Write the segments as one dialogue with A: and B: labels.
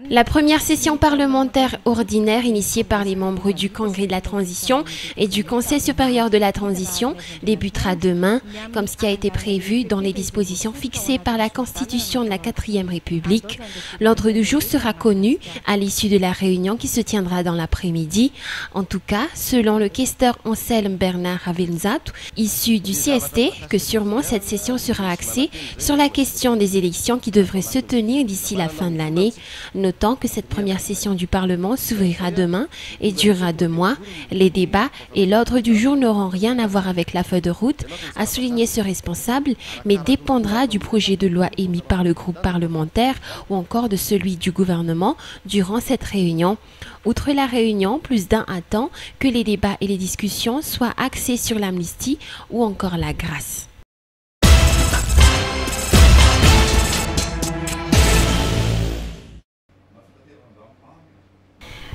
A: La première session parlementaire ordinaire initiée par les membres du Congrès de la Transition et du Conseil supérieur de la Transition débutera demain, comme ce qui a été prévu dans les dispositions fixées par la Constitution de la 4e République. L'ordre du jour sera connu à l'issue de la réunion qui se tiendra dans l'après-midi. En tout cas, selon le questeur Anselme Bernard Ravelzat, issu du CST, que sûrement cette session sera axée sur la question des élections qui devraient se tenir d'ici la fin de l'année. Notant que cette première session du Parlement s'ouvrira demain et durera 2 mois, les débats et l'ordre du jour n'auront rien à voir avec la feuille de route, a souligné ce responsable, mais dépendra du projet de loi émis par le groupe parlementaire ou encore de celui du gouvernement durant cette réunion. Outre la réunion, plus d'un attend que les débats et les discussions soient axés sur l'amnistie ou encore la grâce.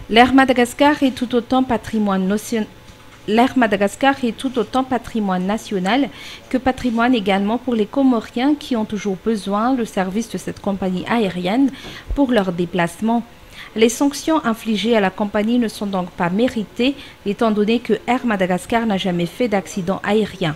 B: L'Air Madagascar est tout autant patrimoine national que patrimoine également pour les Comoriens qui ont toujours besoin du service de cette compagnie aérienne pour leurs déplacements. Les sanctions infligées à la compagnie ne sont donc pas méritées étant donné que Air Madagascar n'a jamais fait d'accident aérien.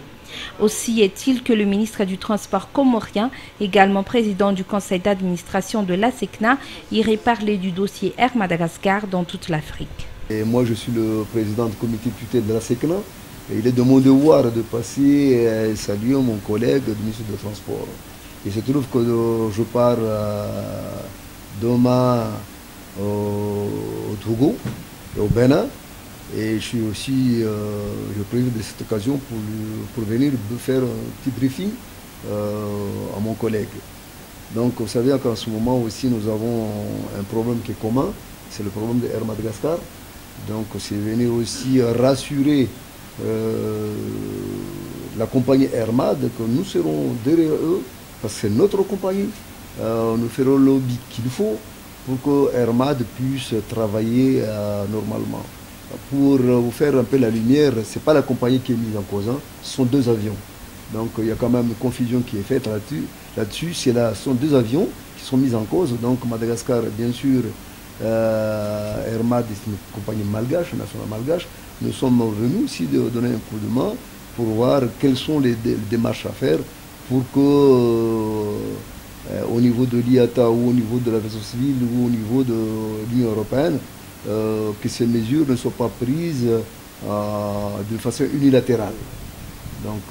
B: Aussi est-il que le ministre du Transport comorien, également président du conseil d'administration de l'ASECNA, irait parler du dossier Air Madagascar dans toute l'Afrique.
C: Et moi, je suis le président du comité tutelle de l'ASECNA. Et il est de mon devoir de passer et saluer mon collègue du ministre du Transport. Il se trouve que je pars demain au Togo et au Bénin. Et je suis aussi, je profite de cette occasion pour venir faire un petit briefing à mon collègue. Donc vous savez qu'en ce moment aussi nous avons un problème qui est commun, c'est le problème de Air Madagascar. Donc c'est venir aussi rassurer la compagnie Airmad que nous serons derrière eux, parce que c'est notre compagnie. Nous ferons le lobby qu'il faut pour que Airmad puisse travailler normalement. Pour vous faire un peu la lumière, ce n'est pas la compagnie qui est mise en cause, hein. Ce sont 2 avions. Donc il y a quand même une confusion qui est faite là-dessus. Ce sont 2 avions qui sont mis en cause. Donc Madagascar, bien sûr, Airmad est une compagnie malgache, nationale malgache. Nous sommes venus aussi de donner un coup de main pour voir quelles sont les démarches à faire pour que, au niveau de l'IATA ou au niveau de l'aviation civile ou au niveau de l'Union européenne, que ces mesures ne soient pas prises de façon unilatérale. Donc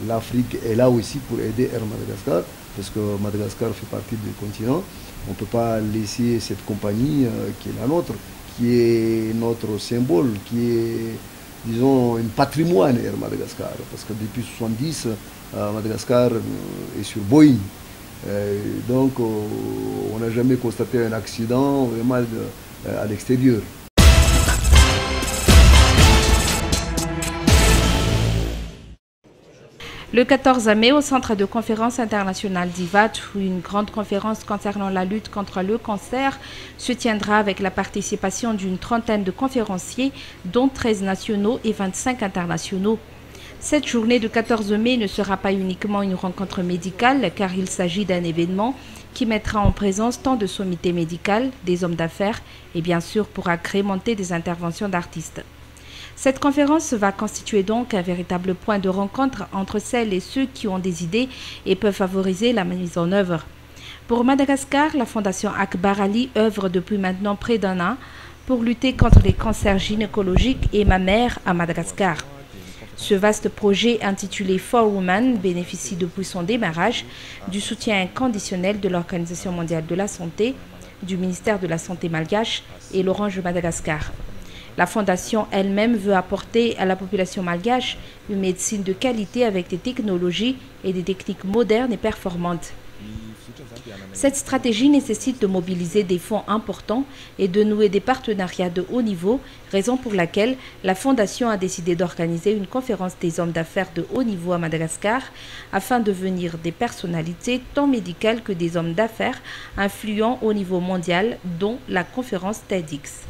C: l'Afrique est là aussi pour aider Air Madagascar, parce que Madagascar fait partie du continent. On ne peut pas laisser cette compagnie qui est la nôtre, qui est notre symbole, qui est, disons, un patrimoine Air Madagascar. Parce que depuis 1970, Madagascar est sur Boeing. Donc on n'a jamais constaté un accident vraiment à l'extérieur.
B: Le 14 mai, au centre de conférence internationale d'IVAT, où une grande conférence concernant la lutte contre le cancer se tiendra avec la participation d'une trentaine de conférenciers, dont 13 nationaux et 25 internationaux. Cette journée du 14 mai ne sera pas uniquement une rencontre médicale, car il s'agit d'un événement qui mettra en présence tant de sommités médicales, des hommes d'affaires et bien sûr pour agrémenter des interventions d'artistes. Cette conférence va constituer donc un véritable point de rencontre entre celles et ceux qui ont des idées et peuvent favoriser la mise en œuvre. Pour Madagascar, la Fondation Akbar Ali œuvre depuis maintenant près d'1 an pour lutter contre les cancers gynécologiques et mammaires à Madagascar. Ce vaste projet intitulé For Women bénéficie depuis son démarrage du soutien inconditionnel de l'Organisation mondiale de la santé, du ministère de la Santé malgache et l'Orange Madagascar. La fondation elle-même veut apporter à la population malgache une médecine de qualité avec des technologies et des techniques modernes et performantes. Cette stratégie nécessite de mobiliser des fonds importants et de nouer des partenariats de haut niveau, raison pour laquelle la Fondation a décidé d'organiser une conférence des hommes d'affaires de haut niveau à Madagascar afin de venir des personnalités tant médicales que des hommes d'affaires influents au niveau mondial, dont la conférence TEDx.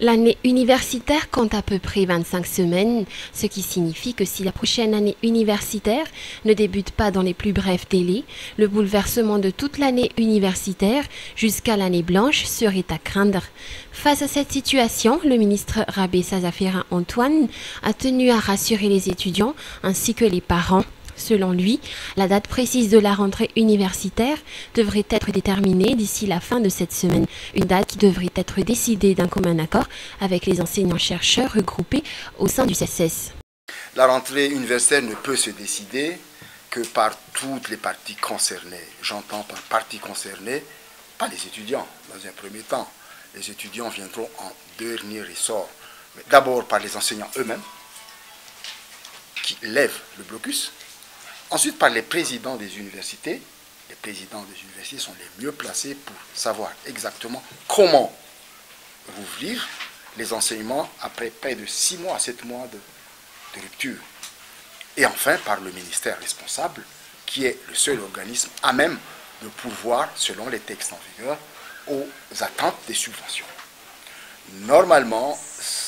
A: L'année universitaire compte à peu près 25 semaines, ce qui signifie que si la prochaine année universitaire ne débute pas dans les plus brefs délais, le bouleversement de toute l'année universitaire jusqu'à l'année blanche serait à craindre. Face à cette situation, le ministre Rabé Sazafera Antoine a tenu à rassurer les étudiants ainsi que les parents. Selon lui, la date précise de la rentrée universitaire devrait être déterminée d'ici la fin de cette semaine, une date qui devrait être décidée d'un commun accord avec les enseignants-chercheurs regroupés au sein du CSS.
D: La rentrée universitaire ne peut se décider que par toutes les parties concernées. J'entends par parties concernées, pas les étudiants dans un premier temps. Les étudiants viendront en dernier ressort, mais d'abord par les enseignants eux-mêmes qui lèvent le blocus. Ensuite, par les présidents des universités. Les présidents des universités sont les mieux placés pour savoir exactement comment rouvrir les enseignements après près de 6 mois à 7 mois de rupture. Et enfin, par le ministère responsable, qui est le seul organisme à même de pourvoir, selon les textes en vigueur, aux attentes des subventions. Normalement,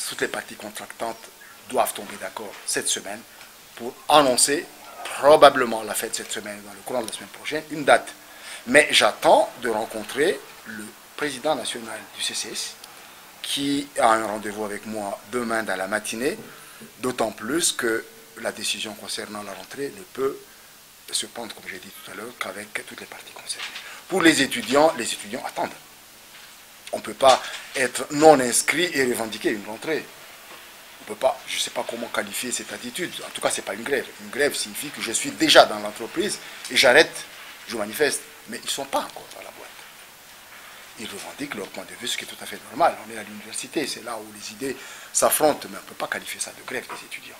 D: toutes les parties contractantes doivent tomber d'accord cette semaine pour annoncer probablement la fête cette semaine, dans le courant de la semaine prochaine, une date. Mais j'attends de rencontrer le président national du CCS, qui a un rendez-vous avec moi demain dans la matinée, d'autant plus que la décision concernant la rentrée ne peut se prendre, comme j'ai dit tout à l'heure, qu'avec toutes les parties concernées. Pour les étudiants attendent. On ne peut pas être non inscrit et revendiquer une rentrée. On peut pas, je ne sais pas comment qualifier cette attitude. En tout cas, ce n'est pas une grève. Une grève signifie que je suis déjà dans l'entreprise et j'arrête, je manifeste. Mais ils ne sont pas encore dans la boîte. Ils revendiquent leur point de vue, ce qui est tout à fait normal. On est à l'université, c'est là où les idées s'affrontent, mais on ne peut pas qualifier ça de grève des étudiants.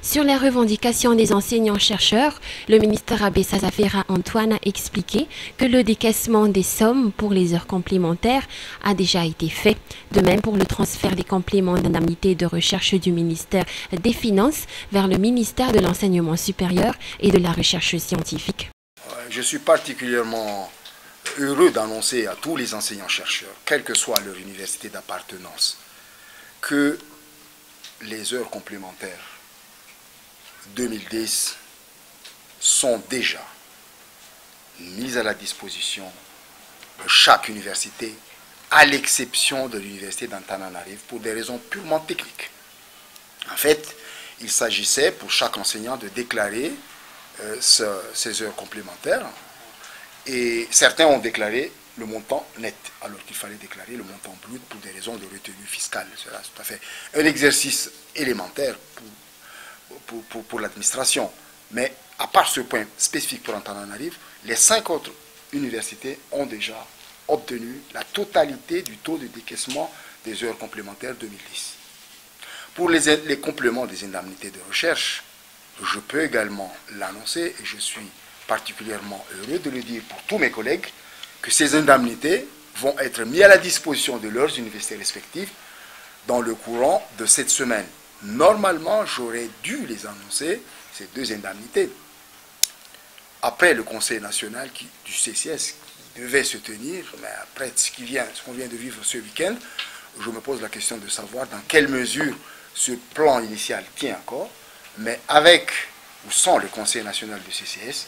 A: Sur les revendications des enseignants-chercheurs, le ministre Rabé Sazafera Antoine a expliqué que le décaissement des sommes pour les heures complémentaires a déjà été fait. De même pour le transfert des compléments d'indemnité de recherche du ministère des Finances vers le ministère de l'Enseignement supérieur et de la Recherche scientifique.
D: Je suis particulièrement heureux d'annoncer à tous les enseignants-chercheurs, quelle que soit leur université d'appartenance, que les heures complémentaires 2010 sont déjà mises à la disposition de chaque université, à l'exception de l'université d'Antananarive, pour des raisons purement techniques. En fait, il s'agissait pour chaque enseignant de déclarer ces heures complémentaires, et certains ont déclaré le montant net, alors qu'il fallait déclarer le montant brut pour des raisons de retenue fiscale. C'est tout à fait un exercice élémentaire pour l'administration. Mais à part ce point spécifique pour Antananarive, les 5 autres universités ont déjà obtenu la totalité du taux de décaissement des heures complémentaires 2010. Pour les compléments des indemnités de recherche, je peux également l'annoncer, et je suis particulièrement heureux de le dire pour tous mes collègues, que ces indemnités vont être mises à la disposition de leurs universités respectives dans le courant de cette semaine. Normalement, j'aurais dû les annoncer, ces 2 indemnités, après le Conseil national du CCS qui devait se tenir, mais après ce qu'on vient de vivre ce week-end, je me pose la question de savoir dans quelle mesure ce plan initial tient encore, mais avec ou sans le Conseil national du CCS,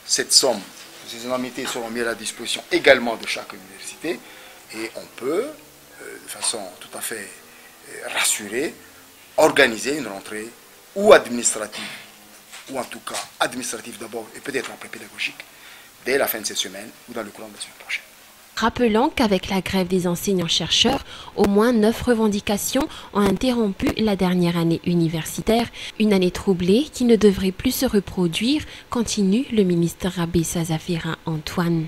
D: cette somme, ces indemnités seront mises à la disposition également de chaque université, et on peut, de façon tout à fait rassurée, organiser une rentrée ou administrative, ou en tout cas administrative d'abord et peut-être après pédagogique, dès la fin de cette semaine ou dans le courant de la semaine prochaine.
A: Rappelons qu'avec la grève des enseignants-chercheurs, au moins 9 revendications ont interrompu la dernière année universitaire, une année troublée qui ne devrait plus se reproduire, continue le ministre Rabé Sazafera Antoine.